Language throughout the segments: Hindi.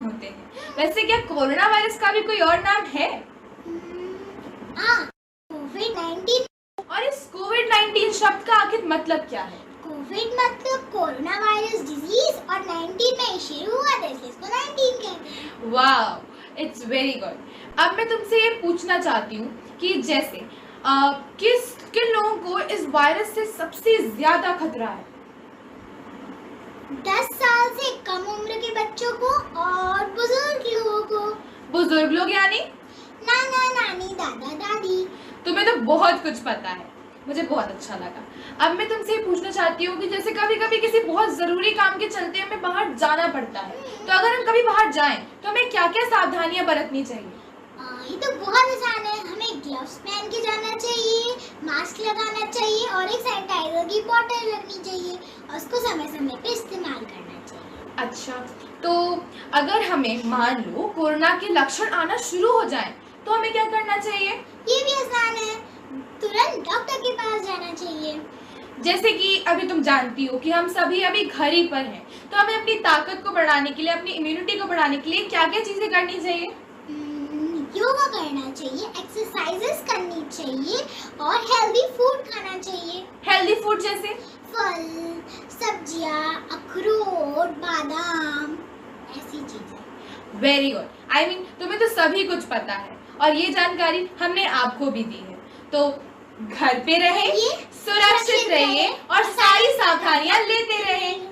होते हैं। वैसे क्या कोरोना वायरस का भी कोई और नाम है? कोविड-19। और इस कोविड-19 शब्द का आखिर मतलब क्या है? कोविड मतलब कोरोना वायरस डिजीज और 19 में शुरू हुआ था इसलिए इसको 19 कहते हैं। वाह, इट्स वेरी गुड। अब मैं तुमसे ये पूछना चाहती हूँ कि जैसे किन लोगों को इस वायरस से सबसे ज्यादा खतरा है? 10 साल से कम उम्र के बच्चों को और बुजुर्ग लोगों को। बुजुर्ग लोग यानी? नाना नानी दादा दादी। तुम्हें तो बहुत कुछ पता है, मुझे बहुत अच्छा लगा। अब मैं तुमसे ये पूछना चाहती हूँ कि जैसे कभी कभी किसी बहुत जरूरी काम के चलते हमें बाहर जाना पड़ता है, तो अगर हम कभी बाहर जाएं तो हमें क्या क्या सावधानियां बरतनी चाहिए? ये तो बहुत आसान है। हमें ग्लव्स पहन के जाना चाहिए, मास्क लगाना चाहिए और एक सैनिटाइजर की बोतल रखनी चाहिए और उसको समय समय पे इस्तेमाल करना चाहिए। अच्छा, तो अगर हमें मान लो कोरोना के लक्षण आना शुरू हो जाएं तो हमें क्या करना चाहिए? ये भी आसान है, तुरंत डॉक्टर के पास जाना चाहिए। जैसे कि अभी तुम जानती हो कि हम सभी अभी घर ही पर हैं, तो हमें अपनी ताकत को बढ़ाने के लिए, अपनी इम्यूनिटी को बढ़ाने के लिए क्या क्या चीजें करनी चाहिए? योगा करना चाहिए, एक्सरसाइजेस करनी चाहिए और हेल्दी फूड खाना चाहिए। हेल्दी फूड जैसे? फल, सब्जियां, अखरोट, बादाम, ऐसी चीजें। Very good. आई मीन तुम्हें तो सभी कुछ पता है और ये जानकारी हमने आपको भी दी है। तो घर पे रहिए, सुरक्षित रहिए और सारी सावधानियां लेते रहें।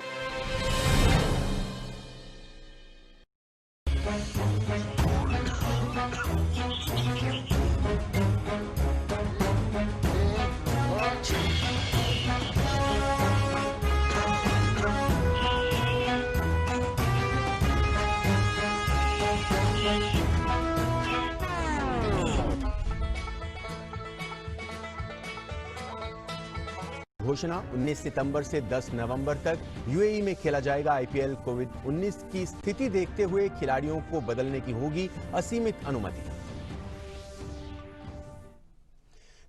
घोषणा 19 सितंबर से 10 नवंबर तक यूएई में खेला जाएगा आईपीएल। कोविड-19 की स्थिति देखते हुए खिलाड़ियों को बदलने की होगी असीमित अनुमति।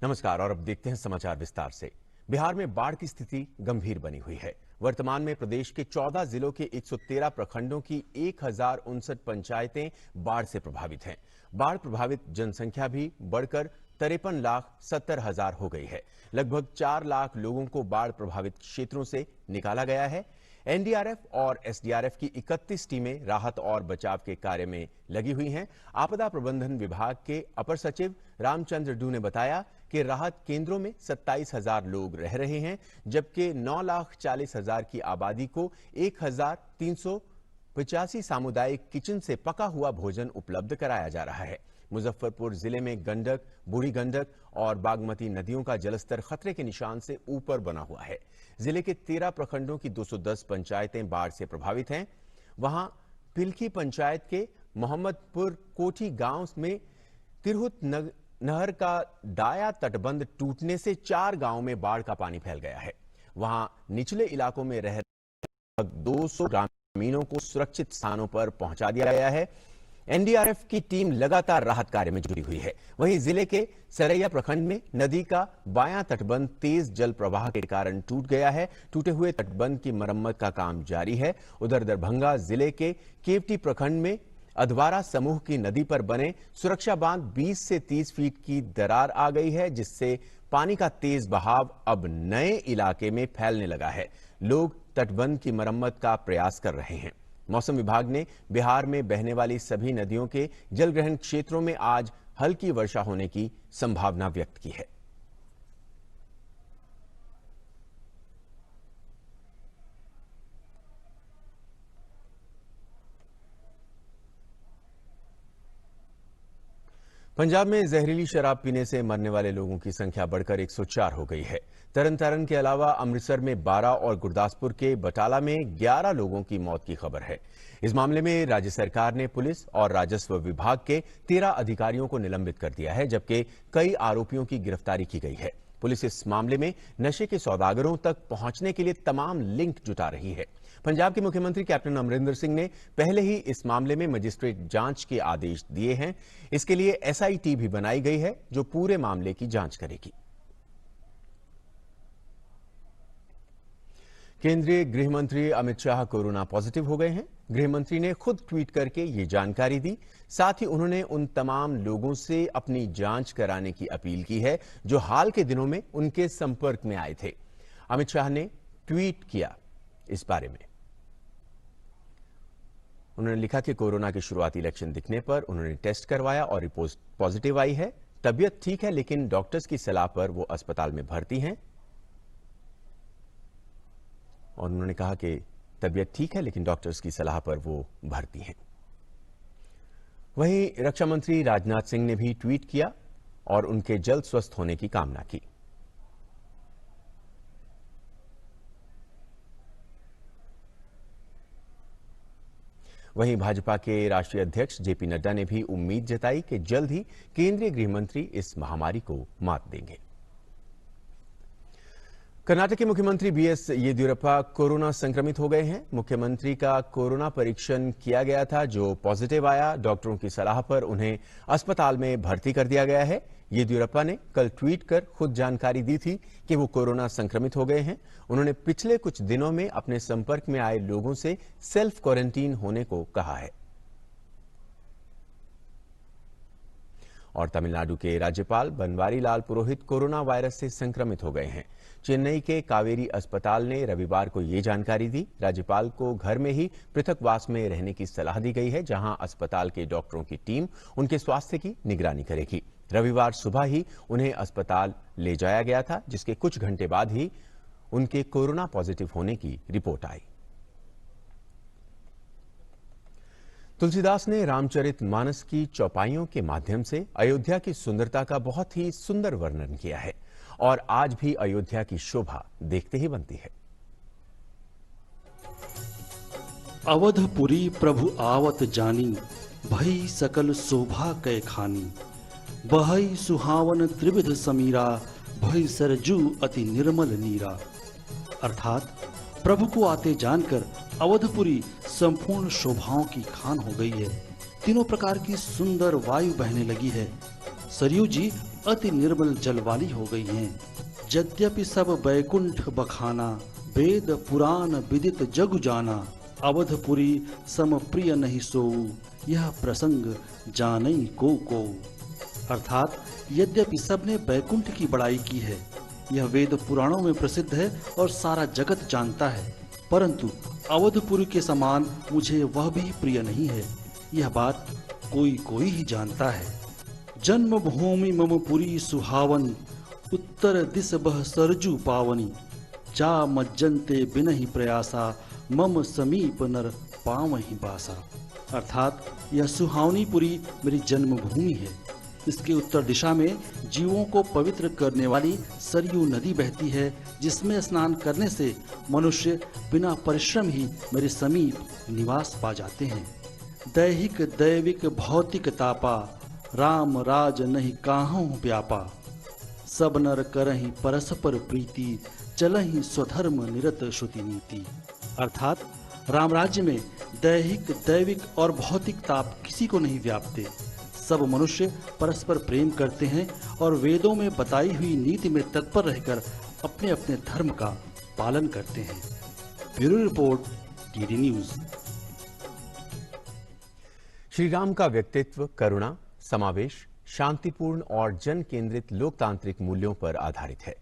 नमस्कार और अब देखते हैं समाचार विस्तार से। बिहार में बाढ़ की स्थिति गंभीर बनी हुई है। वर्तमान में प्रदेश के 14 जिलों के 113 प्रखंडों की 1059 पंचायतें बाढ़ से प्रभावित हैं। बाढ़ प्रभावित जनसंख्या भी बढ़कर 53,70,000 हो गई है। लगभग 4 लाख लोगों को बाढ़ प्रभावित क्षेत्रों से निकाला गया है। एनडीआरएफ और एसडीआरएफ की 31 टीमें राहत और बचाव के कार्य में लगी हुई हैं। आपदा प्रबंधन विभाग के अपर सचिव रामचंद्र डू ने बताया कि राहत केंद्रों में 27,000 लोग रह रहे हैं, जबकि 9,40,000 की आबादी को 1,385 सामुदायिक किचन से पका हुआ भोजन उपलब्ध कराया जा रहा है। मुजफ्फरपुर जिले में गंडक, बूढ़ी गंडक और बागमती नदियों का जलस्तर खतरे के निशान से ऊपर बना हुआ है। जिले के 13 प्रखंडों की 210 पंचायतें बाढ़ से प्रभावित हैं। वहां पिलखी पंचायत के मोहम्मदपुर कोठी गांव में तिरहुत नहर का डाया तटबंध टूटने से 4 गांवों में बाढ़ का पानी फैल गया है। वहां निचले इलाकों में रह रहे 200 ग्रामीणों को सुरक्षित स्थानों पर पहुंचा दिया गया है। एनडीआरएफ की टीम लगातार राहत कार्य में जुटी हुई है। वहीं जिले के सरैया प्रखंड में नदी का बायां तटबंध तेज जल प्रवाह के कारण टूट गया है। टूटे हुए तटबंध की मरम्मत का काम जारी है। उधर दरभंगा जिले के केवटी प्रखंड में अधवारा समूह की नदी पर बने सुरक्षा बांध 20 से 30 फीट की दरार आ गई है, जिससे पानी का तेज बहाव अब नए इलाके में फैलने लगा है। लोग तटबंध की मरम्मत का प्रयास कर रहे हैं। मौसम विभाग ने बिहार में बहने वाली सभी नदियों के जलग्रहण क्षेत्रों में आज हल्की वर्षा होने की संभावना व्यक्त की है। पंजाब में जहरीली शराब पीने से मरने वाले लोगों की संख्या बढ़कर 104 हो गई है। तरन तारण के अलावा अमृतसर में 12 और गुरदासपुर के बटाला में 11 लोगों की मौत की खबर है। इस मामले में राज्य सरकार ने पुलिस और राजस्व विभाग के 13 अधिकारियों को निलंबित कर दिया है, जबकि कई आरोपियों की गिरफ्तारी की गई है। पुलिस इस मामले में नशे के सौदागरों तक पहुंचने के लिए तमाम लिंक जुटा रही है। पंजाब के मुख्यमंत्री कैप्टन अमरिंदर सिंह ने पहले ही इस मामले में मजिस्ट्रेट जांच के आदेश दिए हैं। इसके लिए एसआईटी भी बनाई गई है, जो पूरे मामले की जांच करेगी। केंद्रीय गृह मंत्री अमित शाह कोरोना पॉजिटिव हो गए हैं। गृह मंत्री ने खुद ट्वीट करके ये जानकारी दी। साथ ही उन्होंने उन तमाम लोगों से अपनी जांच कराने की अपील की है जो हाल के दिनों में उनके संपर्क में आए थे। अमित शाह ने ट्वीट किया इस बारे में। उन्होंने लिखा कि कोरोना के शुरुआती लक्षण दिखने पर उन्होंने टेस्ट करवाया और रिपोर्ट पॉजिटिव आई है। तबीयत ठीक है लेकिन डॉक्टर्स की सलाह पर वो अस्पताल में भर्ती हैं। और उन्होंने कहा कि तबीयत ठीक है लेकिन डॉक्टर्स की सलाह पर वो भर्ती हैं। वहीं रक्षा मंत्री राजनाथ सिंह ने भी ट्वीट किया और उनके जल्द स्वस्थ होने की कामना की। वहीं भाजपा के राष्ट्रीय अध्यक्ष जेपी नड्डा ने भी उम्मीद जताई कि जल्द ही केंद्रीय गृह मंत्री इस महामारी को मात देंगे। कर्नाटक के मुख्यमंत्री बीएस येदियुरप्पा कोरोना संक्रमित हो गए हैं। मुख्यमंत्री का कोरोना परीक्षण किया गया था जो पॉजिटिव आया। डॉक्टरों की सलाह पर उन्हें अस्पताल में भर्ती कर दिया गया है। येदियुरप्पा ने कल ट्वीट कर खुद जानकारी दी थी कि वो कोरोना संक्रमित हो गए हैं। उन्होंने पिछले कुछ दिनों में अपने संपर्क में आए लोगों से सेल्फ क्वारंटीन होने को कहा है। और तमिलनाडु के राज्यपाल बनवारीलाल पुरोहित कोरोना वायरस से संक्रमित हो गए हैं। चेन्नई के कावेरी अस्पताल ने रविवार को ये जानकारी दी। राज्यपाल को घर में ही पृथकवास में रहने की सलाह दी गई है, जहां अस्पताल के डॉक्टरों की टीम उनके स्वास्थ्य की निगरानी करेगी। रविवार सुबह ही उन्हें अस्पताल ले जाया गया था, जिसके कुछ घंटे बाद ही उनके कोरोना पॉजिटिव होने की रिपोर्ट आई। तुलसीदास ने रामचरितमानस की चौपाइयों के माध्यम से अयोध्या की सुंदरता का बहुत ही सुंदर वर्णन किया है और आज भी अयोध्या की शोभा देखते ही बनती है। अवधपुरी प्रभु आवत जानी, भई सकल शोभा कै खानी। बहई सुहावन त्रिविध समीरा, भई सरजू अति निर्मल नीरा। अर्थात प्रभु को आते जानकर अवधपुरी संपूर्ण शोभाओं की खान हो गई है। तीनों प्रकार की सुंदर वायु बहने लगी है। सरयू जी अति निर्मल जल वाली हो गई हैं। यद्यपि सब बैकुंठ बखाना, वेद पुराण विदित जगु जाना। अवधपुरी सम प्रिय नहीं सोऊ, यह प्रसंग जानई को। अर्थात यद्यपि सबने बैकुंठ की बड़ाई की है, यह वेद पुराणों में प्रसिद्ध है और सारा जगत जानता है, परंतु अवधपुरी के समान मुझे वह भी प्रिय नहीं है। यह बात कोई कोई ही जानता है। जन्मभूमि मम पुरी सुहावनी, उत्तर दिस बह सरजू पावनी। जा मज्जनते बिनहि प्रयासा, मम समीप नर पावहि बासा। अर्थात यह सुहावनी पुरी मेरी जन्मभूमि है। इसके उत्तर दिशा में जीवों को पवित्र करने वाली सरयू नदी बहती है, जिसमें स्नान करने से मनुष्य बिना परिश्रम ही मेरे समीप निवास पा जाते हैं। दैहिक दैविक भौतिक तापा, राम राज नहीं काहूं व्यापा। सब नर करहि परस्पर प्रीति, चलहि स्वधर्म निरत श्रुति नीति। अर्थात राम राज्य में दैहिक दैविक और भौतिक ताप किसी को नहीं व्यापते। सब मनुष्य परस्पर प्रेम करते हैं और वेदों में बताई हुई नीति में तत्पर रहकर अपने अपने धर्म का पालन करते हैं। Bureau report, TD news. Shri Ram का व्यक्तित्व करुणा, समावेश, शांतिपूर्ण और जन केंद्रित लोकतांत्रिक मूल्यों पर आधारित है।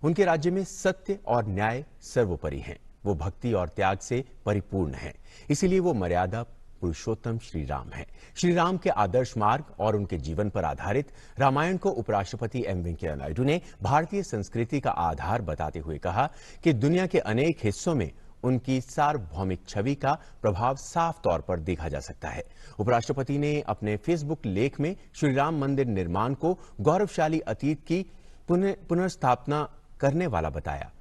उनके राज्य में सत्य और न्याय सर्वोपरि हैं। वो भक्ति और त्याग से परिपूर्ण हैं। इसीलिए वो मर्यादा पुरुषोत्तम श्री राम है। श्री राम के आदर्श मार्ग और उनके जीवन पर आधारित रामायण को उपराष्ट्रपति एम वेंकैया नायडू ने भारतीय संस्कृति का आधार बताते हुए कहा कि दुनिया के अनेक हिस्सों में उनकी सार्वभौमिक छवि का प्रभाव साफ तौर पर देखा जा सकता है। उपराष्ट्रपति ने अपने फेसबुक लेख में श्री राम मंदिर निर्माण को गौरवशाली अतीत की पुनर्स्थापना करने वाला बताया।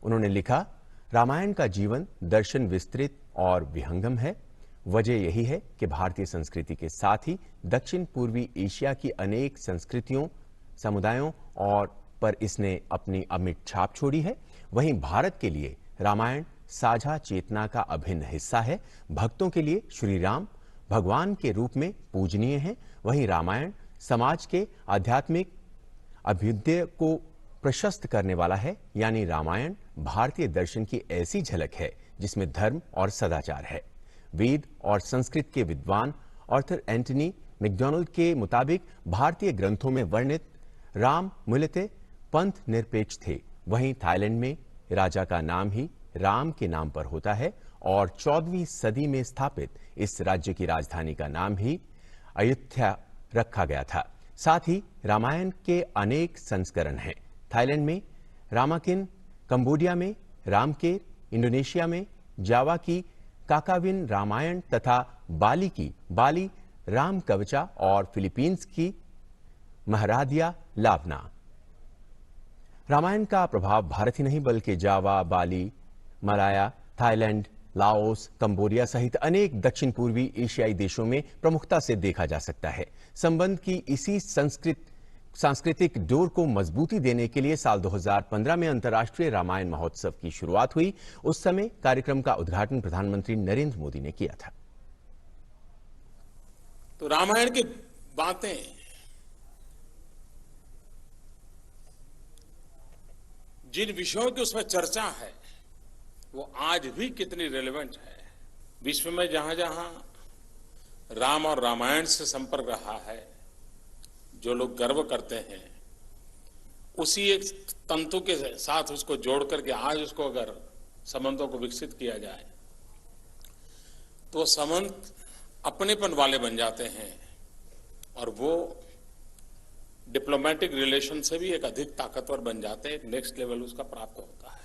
उन्होंने लिखा, रामायण का जीवन दर्शन विस्तृत और विहंगम है। वजह यही है कि भारतीय संस्कृति के साथ ही दक्षिण पूर्वी एशिया की अनेक संस्कृतियों, समुदायों और पर इसने अपनी अमिट छाप छोड़ी है। वहीं भारत के लिए रामायण साझा चेतना का अभिन्न हिस्सा है। भक्तों के लिए श्री राम भगवान के रूप में पूजनीय हैं। वहीं रामायण समाज के आध्यात्मिक अभ्युदय को प्रशस्त करने वाला है। यानी रामायण भारतीय दर्शन की ऐसी झलक है जिसमें धर्म और सदाचार है। वेद और संस्कृत के विद्वान आर्थर एंटनी मैकडॉनल्ड के मुताबिक भारतीय ग्रंथों में वर्णित राम मूलतः पंथ निरपेक्ष थे। वहीं थाईलैंड में राजा का नाम ही राम के नाम पर होता है और 14वीं सदी में स्थापित इस राज्य की राजधानी का नाम ही अयोध्या रखा गया था। साथ ही रामायण के अनेक संस्करण हैं। थाईलैंड में रामाकिन, कंबोडिया में रामकेर, इंडोनेशिया में जावा की काकाविन रामायण तथा बाली की बाली राम कवचा और फिलीपींस की महरादिया लावना। रामायण का प्रभाव भारत ही नहीं बल्कि जावा, बाली, मलाया, थाईलैंड, लाओस, कंबोडिया सहित अनेक दक्षिण पूर्वी एशियाई देशों में प्रमुखता से देखा जा सकता है। संबंध की इसी सांस्कृतिक डोर को मजबूती देने के लिए साल 2015 में अंतर्राष्ट्रीय रामायण महोत्सव की शुरुआत हुई। उस समय कार्यक्रम का उद्घाटन प्रधानमंत्री नरेंद्र मोदी ने किया था। तो रामायण की बातें जिन विषयों की उसमें चर्चा है वो आज भी कितनी रेलेवेंट है। विश्व में जहां जहां राम और रामायण से संपर्क रहा है, जो लोग गर्व करते हैं, उसी एक तंतु के साथ उसको जोड़ करके आज उसको अगर संबंधों को विकसित किया जाए तो संबंध अपनेपन वाले बन जाते हैं और वो डिप्लोमेटिक रिलेशन से भी एक अधिक ताकतवर बन जाते हैं। एक नेक्स्ट लेवल उसका प्राप्त होता है।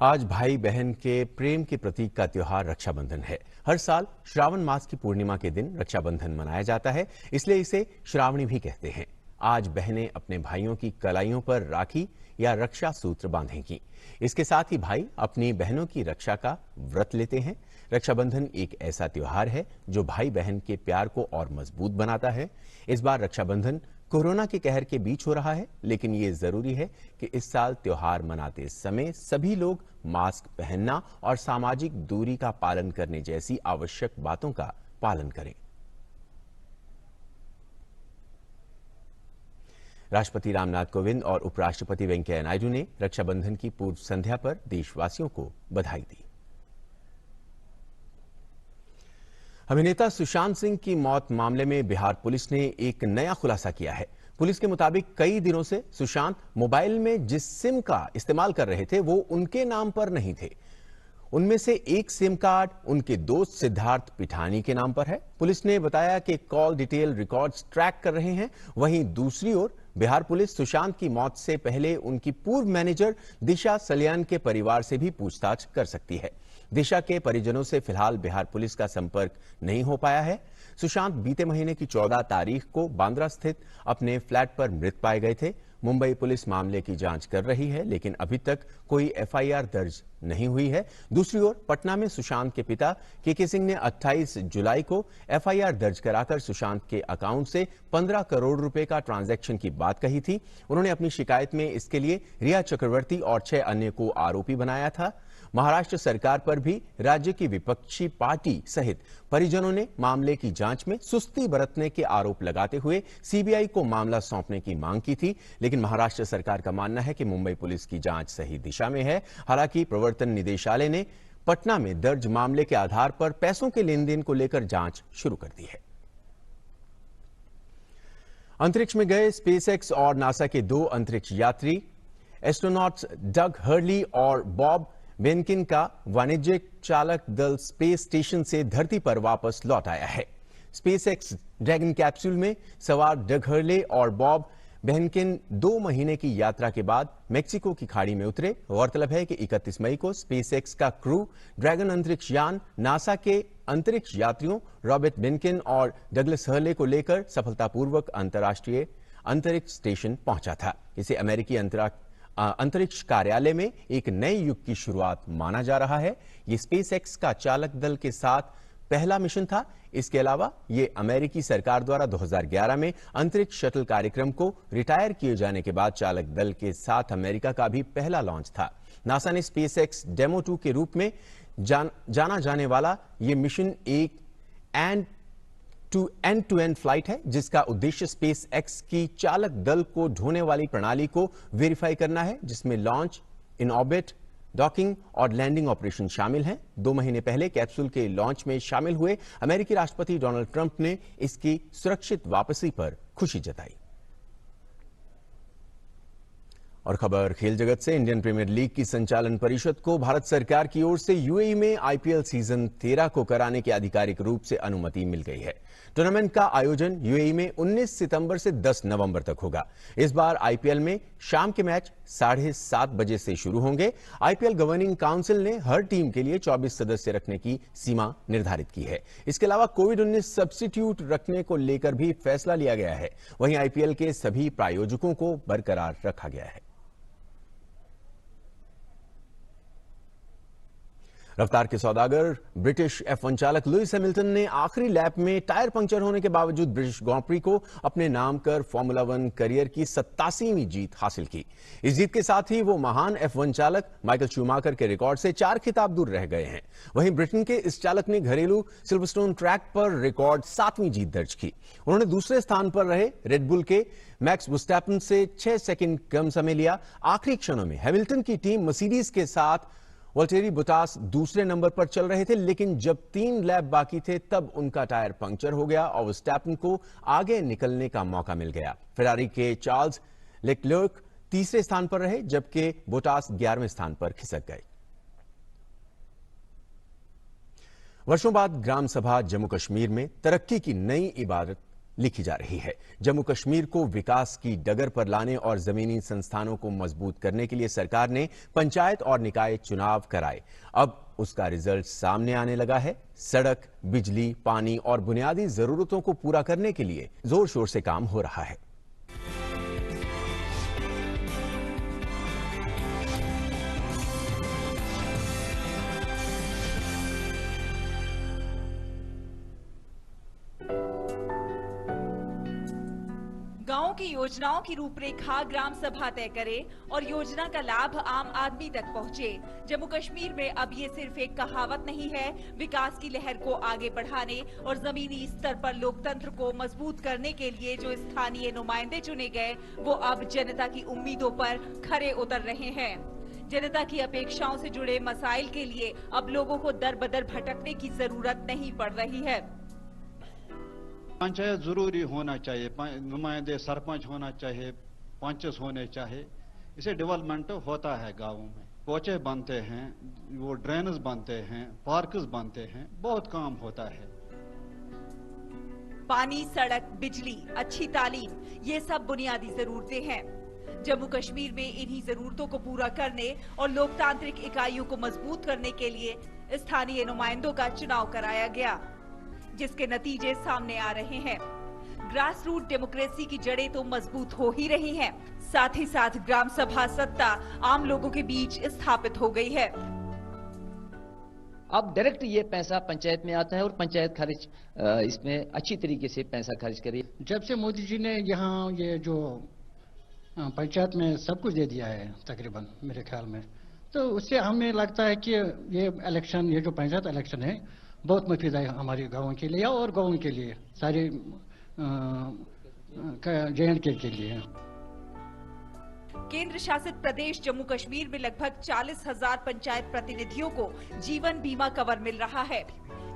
आज भाई बहन के प्रेम के प्रतीक का त्योहार रक्षाबंधन है। हर साल श्रावण मास की पूर्णिमा के दिन रक्षाबंधन मनाया जाता है, इसलिए इसे श्रावणी भी कहते हैं। आज बहनें अपने भाइयों की कलाइयों पर राखी या रक्षा सूत्र बांधेंगी। इसके साथ ही भाई अपनी बहनों की रक्षा का व्रत लेते हैं। रक्षाबंधन एक ऐसा त्योहार है जो भाई बहन के प्यार को और मजबूत बनाता है। इस बार रक्षाबंधन कोरोना के कहर के बीच हो रहा है, लेकिन ये जरूरी है कि इस साल त्योहार मनाते समय सभी लोग मास्क पहनना और सामाजिक दूरी का पालन करने जैसी आवश्यक बातों का पालन करें। राष्ट्रपति रामनाथ कोविंद और उपराष्ट्रपति वेंकैया नायडू ने रक्षाबंधन की पूर्व संध्या पर देशवासियों को बधाई दी। अभिनेता सुशांत सिंह की मौत मामले में बिहार पुलिस ने एक नया खुलासा किया है। पुलिस के मुताबिक कई दिनों से सुशांत मोबाइल में जिस सिम का इस्तेमाल कर रहे थे वो उनके नाम पर नहीं थे। उनमें से एक सिम कार्ड उनके दोस्त सिद्धार्थ पिठानी के नाम पर है। पुलिस ने बताया कि कॉल डिटेल रिकॉर्ड्स ट्रैक कर रहे हैं। वहीं दूसरी ओर बिहार पुलिस सुशांत की मौत से पहले उनकी पूर्व मैनेजर दिशा सल्यान के परिवार से भी पूछताछ कर सकती है। दिशा के परिजनों से फिलहाल बिहार पुलिस का संपर्क नहीं हो पाया है। सुशांत बीते महीने की 14 तारीख को बांद्रा स्थित अपने फ्लैट पर मृत पाए गए थे। मुंबई पुलिस मामले की जांच कर रही है, लेकिन अभी तक कोई एफआईआर दर्ज नहीं हुई है। दूसरी ओर पटना में सुशांत के पिता केके सिंह ने 28 जुलाई को एफआईआर दर्ज कराकर सुशांत के अकाउंट से 15 करोड़ रुपए का ट्रांजैक्शन की बात कही थी। उन्होंने अपनी शिकायत में इसके लिए रिया चक्रवर्ती और 6 अन्य को आरोपी बनाया था। महाराष्ट्र सरकार पर भी राज्य की विपक्षी पार्टी सहित परिजनों ने मामले की जांच में सुस्ती बरतने के आरोप लगाते हुए सीबीआई को मामला सौंपने की मांग की थी, लेकिन महाराष्ट्र सरकार का मानना है कि मुंबई पुलिस की जांच सही दिशा में है। हालांकि प्रवर्तन निदेशालय ने पटना में दर्ज मामले के आधार पर पैसों के लेन देन को लेकर जांच शुरू कर दी है। अंतरिक्ष में गए स्पेसएक्स और नासा के 2 अंतरिक्ष यात्री एस्ट्रोनॉट्स डग हर्ली और बॉब बेनकिन का वाणिज्यिक चालक दल स्पेस स्टेशन से धरती पर वापस लौट आया है। स्पेसएक्स ड्रैगन कैप्सूल में सवार डग हर्ले और बॉब बेनकिन 2 महीने की यात्रा के बाद मेक्सिको की खाड़ी में उतरे। गौरतलब है कि 31 मई को स्पेसएक्स का क्रू ड्रैगन अंतरिक्ष यान नासा के अंतरिक्ष यात्रियों रॉबर्ट बेनकिन और डगलस हर्ले को लेकर सफलतापूर्वक अंतर्राष्ट्रीय अंतरिक्ष स्टेशन पहुंचा था। इसे अमेरिकी अंतरिक्ष कार्यालय में एक नए युग की शुरुआत माना जा रहा है। ये स्पेसएक्स का चालक दल के साथ पहला मिशन था। इसके अलावा ये अमेरिकी सरकार द्वारा 2011 में अंतरिक्ष शटल कार्यक्रम को रिटायर किए जाने के बाद चालक दल के साथ अमेरिका का भी पहला लॉन्च था। नासा ने स्पेसएक्स डेमो 2 के रूप में जाना जाने वाला ये मिशन एक एंड एंड फ्लाइट है, जिसका उद्देश्य स्पेस एक्स की चालक दल को ढोने वाली प्रणाली को वेरीफाई करना है, जिसमें लॉन्च, इन ऑर्बिट, डॉकिंग और लैंडिंग ऑपरेशन शामिल हैं। 2 महीने पहले कैप्सूल के लॉन्च में शामिल हुए अमेरिकी राष्ट्रपति डोनाल्ड ट्रंप ने इसकी सुरक्षित वापसी पर खुशी जताई। और खबर खेल जगत से, इंडियन प्रीमियर लीग की संचालन परिषद को भारत सरकार की ओर से यूएई में आईपीएल सीजन 13 को कराने की आधिकारिक रूप से अनुमति मिल गई है। टूर्नामेंट का आयोजन यूएई में 19 सितंबर से 10 नवंबर तक होगा। इस बार आईपीएल में शाम के मैच 7:30 बजे से शुरू होंगे। आईपीएल गवर्निंग काउंसिल ने हर टीम के लिए 24 सदस्य रखने की सीमा निर्धारित की है। इसके अलावा कोविड-19 सब्स्टिट्यूट रखने को लेकर भी फैसला लिया गया है। वहीं आईपीएल के सभी प्रायोजकों को बरकरार रखा गया है। रफ्तार के सौदागर ब्रिटिश F1 चालक लुइस हैमिल्टन ने आखिरी लैप में टायर पंक्चर होने के बावजूद ब्रिटिश ग्रां प्री को अपने नाम कर फॉर्मूला 1 करियर की 87वीं जीत हासिल की। इस जीत के साथ ही वो महान F1 चालक माइकल शूमाकर के रिकॉर्ड से 4 खिताब दूर रह गए हैं। वहीं ब्रिटेन के इस चालक ने घरेलू सिल्वरस्टोन ट्रैक पर रिकॉर्ड 7वीं जीत दर्ज की। उन्होंने दूसरे स्थान पर रहे रेडबुल के मैक्स वर्स्टैपेन से 6 सेकंड कम समय लिया। आखिरी क्षणों में हैमिल्टन की टीम मर्सिडीज के साथ वल्टेरी बोटास दूसरे नंबर पर चल रहे थे, लेकिन जब 3 लैप बाकी थे तब उनका टायर पंक्चर हो गया और वर्स्टैपेन को आगे निकलने का मौका मिल गया। फेरारी के चार्ल्स लेक्लर्क तीसरे स्थान पर रहे, जबकि बोटास 11वें स्थान पर खिसक गए। वर्षों बाद ग्राम सभा जम्मू कश्मीर में तरक्की की नई इबारत लिखी जा रही है। जम्मू कश्मीर को विकास की डगर पर लाने और जमीनी संस्थानों को मजबूत करने के लिए सरकार ने पंचायत और निकाय चुनाव कराए। अब उसका रिजल्ट सामने आने लगा है। सड़क, बिजली, पानी और बुनियादी जरूरतों को पूरा करने के लिए जोर शोर से काम हो रहा है। गांवों की योजनाओं की रूपरेखा ग्राम सभा तय करे और योजना का लाभ आम आदमी तक पहुंचे। जम्मू कश्मीर में अब ये सिर्फ एक कहावत नहीं है। विकास की लहर को आगे बढ़ाने और जमीनी स्तर पर लोकतंत्र को मजबूत करने के लिए जो स्थानीय नुमाइंदे चुने गए, वो अब जनता की उम्मीदों पर खरे उतर रहे हैं। जनता की अपेक्षाओं से जुड़े मसाइल के लिए अब लोगों को दर बदर भटकने की जरूरत नहीं पड़ रही है। पंचायत जरूरी होना चाहिए, नुमाइंदे सरपंच होना चाहिए, पंचस होने चाहिए। इसे डेवलपमेंट होता है गाँवों में। कोचे बनते हैं, वो ड्रेनेज बनते हैं, पार्क्स बनते हैं, बहुत काम होता है। पानी, सड़क, बिजली, अच्छी तालीम, ये सब बुनियादी जरूरतें हैं। जम्मू कश्मीर में इन्हीं जरूरतों को पूरा करने और लोकतांत्रिक इकाइयों को मजबूत करने के लिए स्थानीय नुमाइंदों का चुनाव कराया गया, जिसके नतीजे सामने आ रहे हैं। ग्रास रूट डेमोक्रेसी की जड़ें तो मजबूत हो ही रही हैं, साथ ही साथ ग्राम सभा सत्ता आम लोगों के बीच स्थापित हो गई है। अब डायरेक्ट ये पैसा पंचायत में आता है और पंचायत खर्च इसमें अच्छी तरीके से पैसा खर्च करे। जब से मोदी जी ने यहाँ ये जो पंचायत में सब कुछ दे दिया है तकरीबन मेरे ख्याल में, तो उससे हमें लगता है कि ये इलेक्शन, ये जो पंचायत इलेक्शन है, बहुत मुफीद है हमारे गाँव के लिए और गाँव के लिए, सारे J&K के लिए। केंद्र शासित प्रदेश जम्मू कश्मीर में लगभग 40,000 पंचायत प्रतिनिधियों को जीवन बीमा कवर मिल रहा है।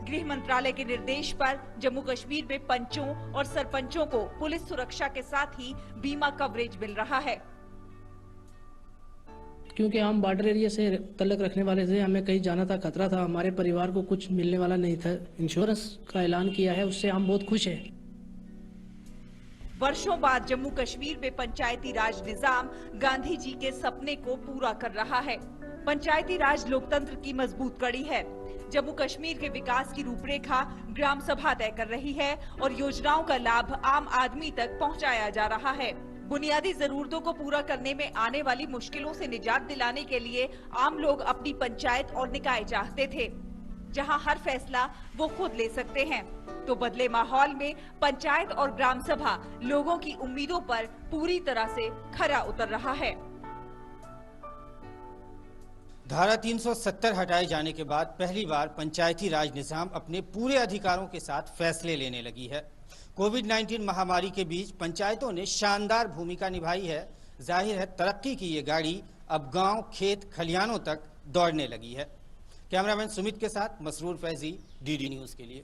गृह मंत्रालय के निर्देश पर जम्मू कश्मीर में पंचों और सरपंचों को पुलिस सुरक्षा के साथ ही बीमा कवरेज मिल रहा है। क्योंकि हम बॉर्डर एरिया से तल्लक रखने वाले थे, हमें कहीं जाना था, खतरा था, हमारे परिवार को कुछ मिलने वाला नहीं था। इंश्योरेंस का ऐलान किया है, उससे हम बहुत खुश हैं। वर्षों बाद जम्मू कश्मीर में पंचायती राज निजाम गांधी जी के सपने को पूरा कर रहा है। पंचायती राज लोकतंत्र की मजबूत कड़ी है। जम्मू कश्मीर के विकास की रूपरेखा ग्राम सभा तय कर रही है और योजनाओं का लाभ आम आदमी तक पहुंचाया जा रहा है। बुनियादी जरूरतों को पूरा करने में आने वाली मुश्किलों से निजात दिलाने के लिए आम लोग अपनी पंचायत और निकाय चाहते थे, जहां हर फैसला वो खुद ले सकते हैं। तो बदले माहौल में पंचायत और ग्राम सभा लोगों की उम्मीदों पर पूरी तरह से खरा उतर रहा है। धारा 370 हटाए जाने के बाद पहली बार पंचायती राज निज़ाम अपने पूरे अधिकारों के साथ फैसले लेने लगी है। कोविड-19 महामारी के बीच पंचायतों ने शानदार भूमिका निभाई है। जाहिर है तरक्की की ये गाड़ी अब गांव, खेत, खलिहानों तक दौड़ने लगी है। कैमरामैन सुमित के साथ मसरूर फैजी, डीडी न्यूज़ के लिए।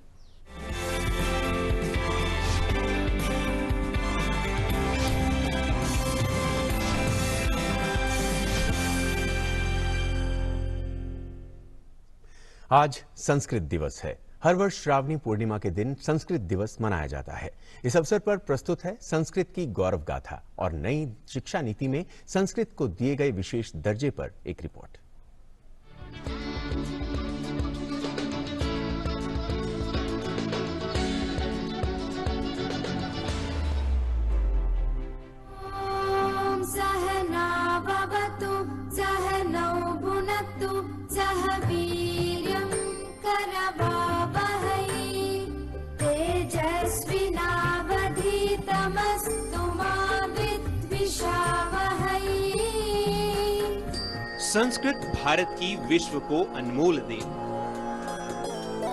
आज संस्कृत दिवस है। हर वर्ष श्रावणी पूर्णिमा के दिन संस्कृत दिवस मनाया जाता है। इस अवसर पर प्रस्तुत है संस्कृत की गौरव गाथा और नई शिक्षा नीति में संस्कृत को दिए गए विशेष दर्जे पर एक रिपोर्ट। संस्कृत भारत की विश्व को अनमोल देन,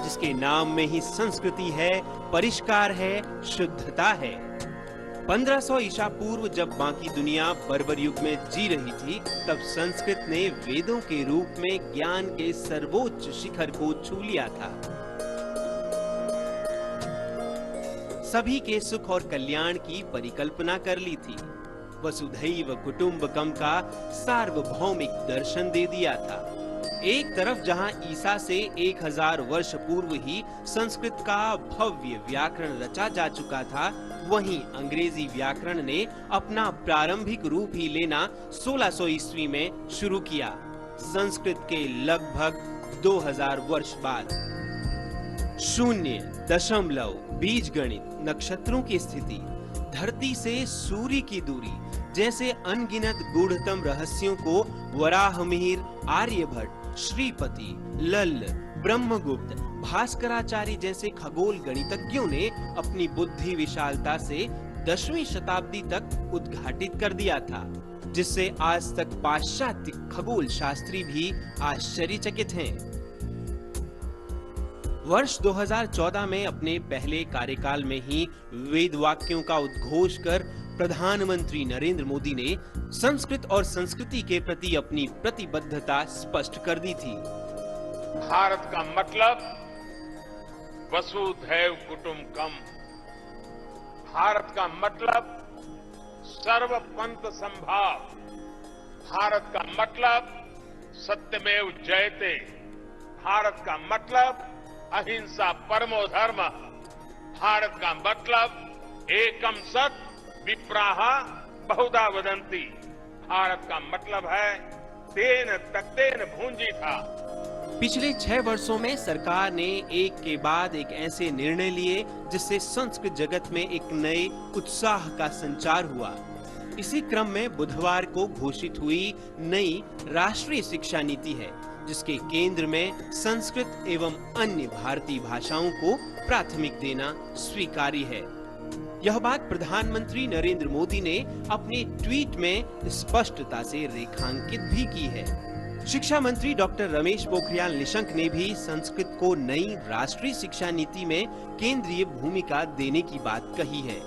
जिसके नाम में ही संस्कृति है, परिष्कार है, शुद्धता है। 1500 ईसा पूर्व जब बाकी दुनिया बर्बर युग में जी रही थी, तब संस्कृत ने वेदों के रूप में ज्ञान के सर्वोच्च शिखर को छू लिया था। सभी के सुख और कल्याण की परिकल्पना कर ली थी। वसुधैव कुटुंबकम का सार्वभौमिक दर्शन दे दिया था। एक तरफ जहां ईसा से 1000 वर्ष पूर्व ही संस्कृत का भव्य व्याकरण रचा जा चुका था, वहीं अंग्रेजी व्याकरण ने अपना प्रारंभिक रूप ही लेना 1600 ईस्वी में शुरू किया। संस्कृत के लगभग 2000 वर्ष बाद शून्य, दशमलव, बीजगणित, नक्षत्रों की स्थिति, धरती से सूर्य की दूरी जैसे अनगिनत गूढ़तम रहस्यों को वराहमिहिर, आर्यभट्ट, श्रीपति, लल्ल, ब्रह्मगुप्त, भास्कराचार्य जैसे खगोल गणितज्ञों ने अपनी बुद्धि विशालता से 10वीं शताब्दी तक उद्घाटित कर दिया था, जिससे आज तक पाश्चात्य खगोल शास्त्री भी आश्चर्यचकित हैं। वर्ष 2014 में अपने पहले कार्यकाल में ही वेद वाक्यों का उद्घोष कर प्रधानमंत्री नरेंद्र मोदी ने संस्कृत और संस्कृति के प्रति अपनी प्रतिबद्धता स्पष्ट कर दी थी। भारत का मतलब वसुधैव कुटुंबकम, भारत का मतलब सर्वपंथ संभाव, भारत का मतलब सत्यमेव जयते, भारत का मतलब अहिंसा परमो धर्म, भारत का मतलब एकम सत विप्राह बहुधा वदंती, भारत का मतलब है तेन तक्तेन भूंजी था। पिछले 6 वर्षों में सरकार ने एक के बाद एक ऐसे निर्णय लिए जिससे संस्कृत जगत में एक नए उत्साह का संचार हुआ। इसी क्रम में बुधवार को घोषित हुई नई राष्ट्रीय शिक्षा नीति है, जिसके केंद्र में संस्कृत एवं अन्य भारतीय भाषाओं को प्राथमिक देना स्वीकार्य है। यह बात प्रधानमंत्री नरेंद्र मोदी ने अपने ट्वीट में स्पष्टता से रेखांकित भी की है। शिक्षा मंत्री डॉक्टर रमेश पोखरियाल निशंक ने भी संस्कृत को नई राष्ट्रीय शिक्षा नीति में केंद्रीय भूमिका देने की बात कही है।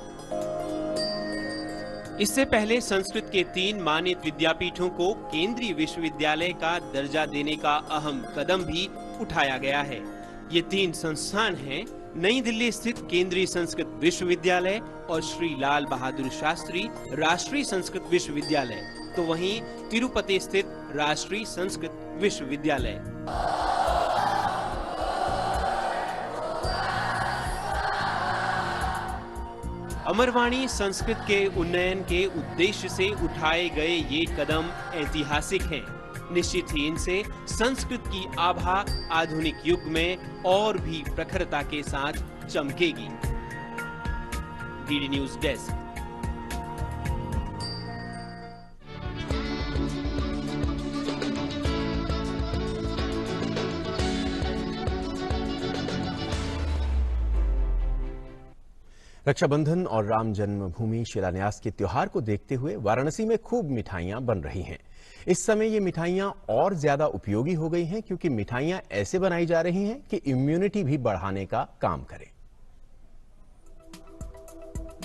इससे पहले संस्कृत के 3 मान्यत विद्यापीठों को केंद्रीय विश्वविद्यालय का दर्जा देने का अहम कदम भी उठाया गया है। ये 3 संस्थान हैं नई दिल्ली स्थित केंद्रीय संस्कृत विश्वविद्यालय और श्री लाल बहादुर शास्त्री राष्ट्रीय संस्कृत विश्वविद्यालय, तो वहीं तिरुपति स्थित राष्ट्रीय संस्कृत विश्वविद्यालय। अमरवाणी संस्कृत के उन्नयन के उद्देश्य से उठाए गए ये कदम ऐतिहासिक हैं। निश्चित ही इनसे संस्कृत की आभा आधुनिक युग में और भी प्रखरता के साथ चमकेगी। DD news desk. रक्षाबंधन और राम जन्मभूमि शिलान्यास के त्योहार को देखते हुए वाराणसी में खूब मिठाइयां बन रही हैं। इस समय ये मिठाइयां और ज्यादा उपयोगी हो गई हैं क्योंकि मिठाइयां ऐसे बनाई जा रही हैं कि इम्यूनिटी भी बढ़ाने का काम करें।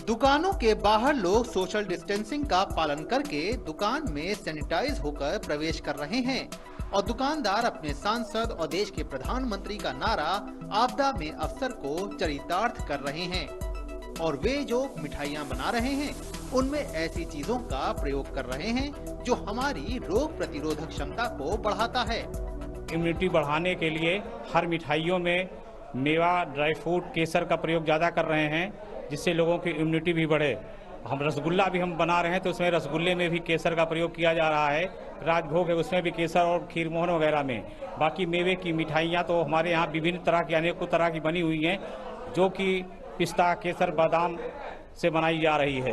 दुकानों के बाहर लोग सोशल डिस्टेंसिंग का पालन करके दुकान में सैनिटाइज होकर प्रवेश कर रहे हैं और दुकानदार अपने सांसद और देश के प्रधानमंत्री का नारा आपदा में अवसर को चरितार्थ कर रहे हैं। और वे जो मिठाइयां बना रहे हैं उनमें ऐसी चीजों का प्रयोग कर रहे हैं जो हमारी रोग प्रतिरोधक क्षमता को बढ़ाता है। इम्यूनिटी बढ़ाने के लिए हर मिठाइयों में मेवा, ड्राई फ्रूट, केसर का प्रयोग ज्यादा कर रहे हैं जिससे लोगों की इम्यूनिटी भी बढ़े। हम रसगुल्ला भी हम बना रहे हैं तो उसमें रसगुल्ले में भी केसर का प्रयोग किया जा रहा है। राजभोग है उसमें भी केसर और खीरमोहन वगैरह में। बाकी मेवे की मिठाइयाँ तो हमारे यहाँ विभिन्न तरह की अनेकों तरह की बनी हुई हैं जो कि पिस्ता, केसर, बादाम से बनाई जा रही है।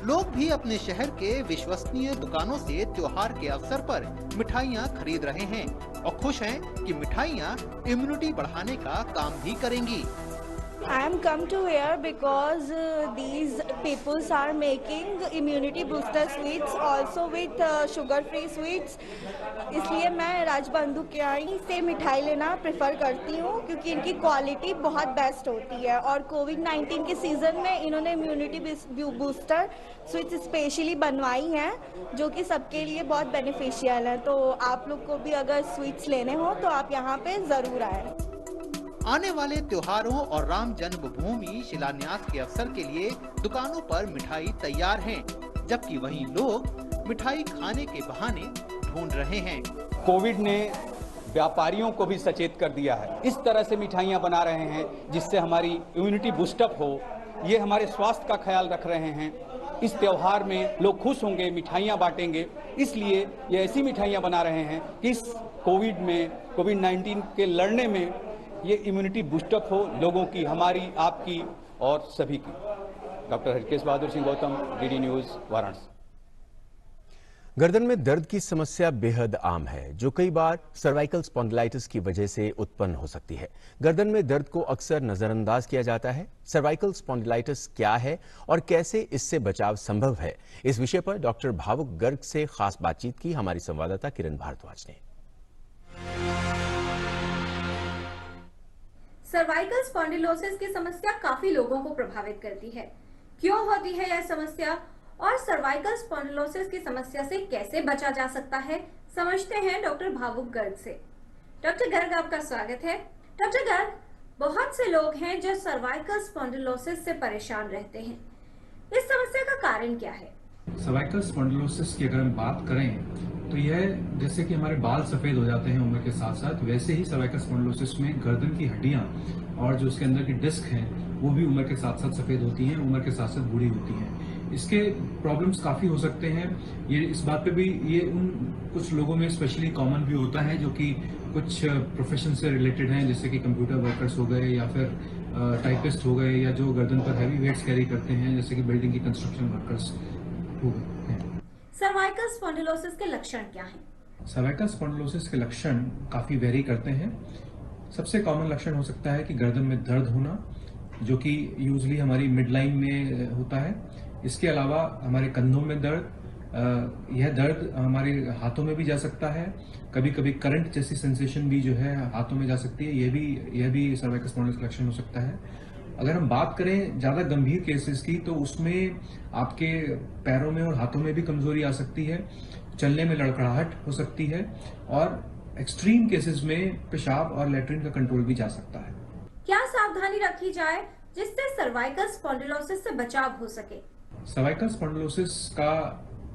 लोग भी अपने शहर के विश्वसनीय दुकानों से त्योहार के अवसर पर मिठाइयाँ खरीद रहे हैं और खुश हैं कि मिठाइयाँ इम्यूनिटी बढ़ाने का काम भी करेंगी। I am come to here because these peoples are making immunity booster sweets also with sugar free sweets। इसलिए मैं राजबंधु के यहाँ से मिठाई लेना प्रेफर करती हूँ क्योंकि इनकी क्वालिटी बहुत बेस्ट होती है और कोविड-19 के सीज़न में इन्होंने इम्यूनिटी बूस्टर स्वीट्स स्पेशली बनवाई हैं जो कि सबके लिए बहुत बेनिफिशियल है। तो आप लोग को भी अगर स्वीट्स लेने हो तो आप यहाँ पे ज़रूर आए। आने वाले त्योहारों और राम जन्मभूमि शिलान्यास के अवसर के लिए दुकानों पर मिठाई तैयार हैं, जबकि वहीं लोग मिठाई खाने के बहाने ढूंढ रहे हैं। कोविड ने व्यापारियों को भी सचेत कर दिया है। इस तरह से मिठाइयां बना रहे हैं जिससे हमारी इम्यूनिटी बूस्टअप हो। ये हमारे स्वास्थ्य का ख्याल रख रहे हैं। इस त्योहार में लोग खुश होंगे, मिठाइयां बांटेंगे, इसलिए ये ऐसी मिठाइयां बना रहे हैं कि इस कोविड-19 के लड़ने में ये इम्यूनिटी बूस्टअप हो लोगों की, हमारी, आपकी और सभी की। Doctor Harkesh Bahadur Singh Gautam, DD news, Varanasi. गर्दन में दर्द की समस्या बेहद आम है जो कई बार सर्वाइकल स्पॉन्डिलाइटिस की वजह से उत्पन्न हो सकती है। गर्दन में दर्द को अक्सर नजरअंदाज किया जाता है। सर्वाइकल स्पॉन्डिलाइटिस क्या है और कैसे इससे बचाव संभव है, इस विषय पर डॉक्टर भावुक गर्ग से खास बातचीत की हमारी संवाददाता किरण भारद्वाज ने। सर्वाइकल स्पॉन्डिलोसिस की समस्या काफी लोगों को प्रभावित करती है। क्यों होती है यह समस्या और सर्वाइकल स्पॉन्डिलोसिस की समस्या से कैसे बचा जा सकता है, समझते हैं डॉक्टर भावुक गर्ग से। डॉक्टर गर्ग, आपका स्वागत है। डॉक्टर गर्ग, बहुत से लोग हैं जो सर्वाइकल स्पॉन्डिलोसिस से परेशान रहते हैं। इस समस्या का कारण क्या है? सर्वाइकल स्पॉन्डिलोसिस की अगर हम बात करें तो यह जैसे कि हमारे बाल सफेद हो जाते हैं उम्र के साथ साथ, वैसे ही सर्वाइकल स्पॉन्डिलोसिस में गर्दन की हड्डियां और जो उसके अंदर की डिस्क हैं वो भी उम्र के साथ साथ सफेद होती हैं, उम्र के साथ साथ बूढ़ी होती हैं। इसके प्रॉब्लम्स काफी हो सकते हैं। ये इस बात पे भी ये उन कुछ लोगों में स्पेशली कॉमन भी होता है जो कि कुछ प्रोफेशन से रिलेटेड हैं, जैसे कि कंप्यूटर वर्कर्स हो गए या फिर टाइपिस्ट हो गए या जो गर्दन पर हैवी वेट्स कैरी करते हैं जैसे कि बिल्डिंग की कंस्ट्रक्शन वर्कर्स हो गए हैं। सर्वाइकल स्पॉन्डिलोसिस के लक्षण क्या हैं? सर्वाइकल स्पॉन्डिलोसिस के लक्षण काफी वेरी करते हैं। सबसे कॉमन लक्षण हो सकता है कि गर्दन में दर्द होना, जो कि यूजुअली हमारी मिड लाइन में होता है। इसके अलावा हमारे कंधों में दर्द, यह दर्द हमारे हाथों में भी जा सकता है। कभी कभी करंट जैसी सेंसेशन भी जो है हाथों में जा सकती है। यह भी सर्वाइकल स्पॉन्डिलोसिस का लक्षण हो सकता है। अगर हम बात करें ज्यादा गंभीर केसेस की तो उसमें आपके पैरों में और हाथों में भी कमजोरी आ सकती है, चलने में लड़खड़ाहट हो सकती है और एक्सट्रीम केसेस में पेशाब और लैट्रिन का कंट्रोल भी जा सकता है। क्या सावधानी रखी जाए जिससे सर्वाइकल स्पॉन्डिलोसिस से बचाव हो सके? सर्वाइकल स्पॉन्डिलोसिस का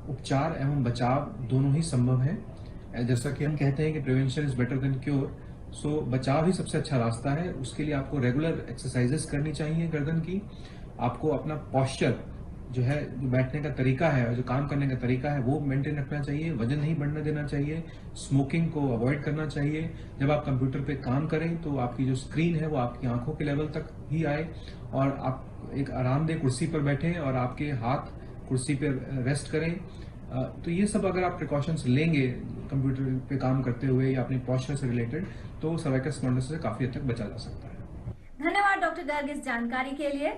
उपचार एवं बचाव दोनों ही संभव है। जैसा कि हम कहते हैं कि prevention is better than cure, so बचाव ही सबसे अच्छा रास्ता है। उसके लिए आपको रेगुलर एक्सरसाइजेस करनी चाहिए गर्दन की। आपको अपना पोस्चर जो है, जो बैठने का तरीका है और जो काम करने का तरीका है वो मेंटेन रखना चाहिए। वजन नहीं बढ़ने देना चाहिए। स्मोकिंग को अवॉइड करना चाहिए। जब आप कंप्यूटर पे काम करें तो आपकी जो स्क्रीन है वो आपकी आंखों के लेवल तक ही आए और आप एक आरामदेह कुर्सी पर बैठें और आपके हाथ कुर्सी पे रेस्ट करें। तो ये सब अगर आप प्रिकॉशंस लेंगे कंप्यूटर पे काम करते हुए या अपने पोस्चर से रिलेटेड, तो सर्वाइकल स्पॉन्डिलोसिस से काफी हद तक बचा जा सकता है। धन्यवाद डॉक्टर गर्ग इस जानकारी के लिए।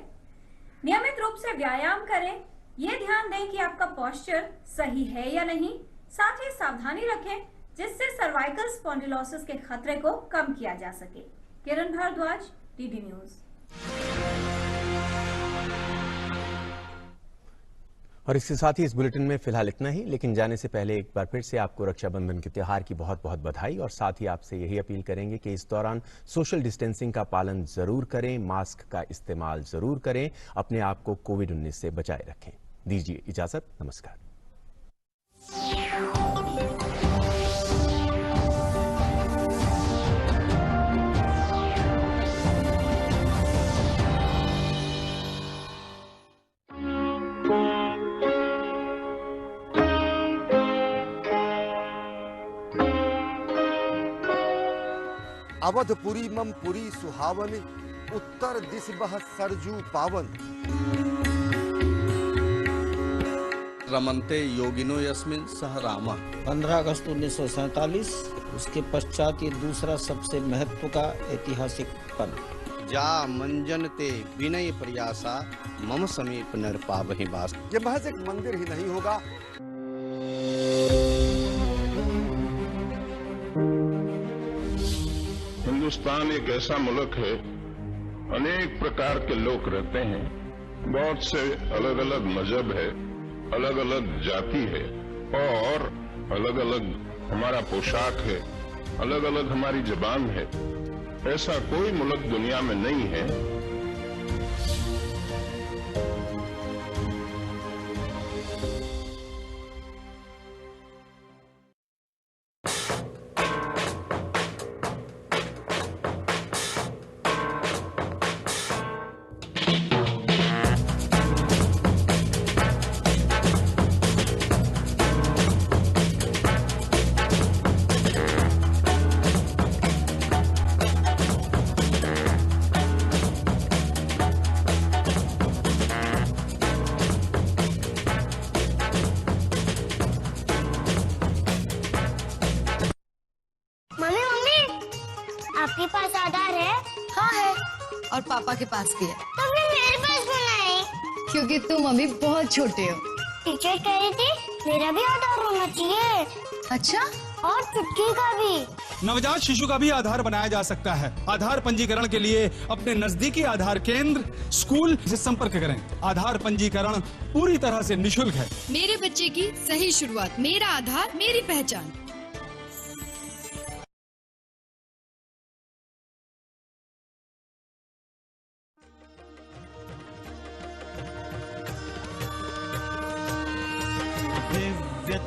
नियमित रूप से व्यायाम करें। ये ध्यान दें कि आपका पोस्चर सही है या नहीं। साथ ही सावधानी रखें जिससे सर्वाइकल स्पॉन्डिलोसिस के खतरे को कम किया जा सके। किरण भारद्वाज, डीडी न्यूज। और इसके साथ ही इस बुलेटिन में फिलहाल इतना ही, लेकिन जाने से पहले एक बार फिर से आपको रक्षाबंधन के त्योहार की बहुत बहुत बधाई। और साथ ही आपसे यही अपील करेंगे कि इस दौरान सोशल डिस्टेंसिंग का पालन जरूर करें, मास्क का इस्तेमाल जरूर करें, अपने आप को कोविड-19 से बचाए रखें। दीजिए इजाजत, नमस्कार। अवधपुरी मम पुरी सुहावन, उत्तर दिश बह सरजू पावन। रमन्ते योगिनो यस्मिन सह रामा। 15 अगस्त 1947, उसके पश्चात ये दूसरा सबसे महत्व का ऐतिहासिक पल। जा मंजनते विनय प्रयासा, मम समीप नर पावहि वास। ये महज एक मंदिर ही नहीं होगा, हिंदुस्तान एक ऐसा मुल्क है, अनेक प्रकार के लोग रहते हैं, बहुत से अलग अलग मजहब है, अलग अलग जाति है और अलग अलग हमारा पोशाक है, अलग अलग हमारी जबान है। ऐसा कोई मुल्क दुनिया में नहीं है आपके पास आधार है? हाँ है, और पापा के पास भी है। तो फिर मेरे पास क्यों नहीं? क्योंकि तुम अभी बहुत छोटे हो। टीचर कह रही थी मेरा भी आधार होना चाहिए। अच्छा? और चुटकी का भी। नवजात शिशु का भी आधार बनाया जा सकता है। आधार पंजीकरण के लिए अपने नजदीकी आधार केंद्र, स्कूल से संपर्क करें। आधार पंजीकरण पूरी तरह से निःशुल्क है। मेरे बच्चे की सही शुरुआत, मेरा आधार, मेरी पहचान।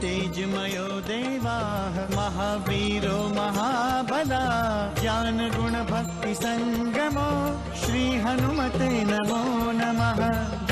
तेजमयो देवाः महावीरो महाबला, ज्ञान गुण भक्ति संगमो, श्री हनुमते नमो नमः।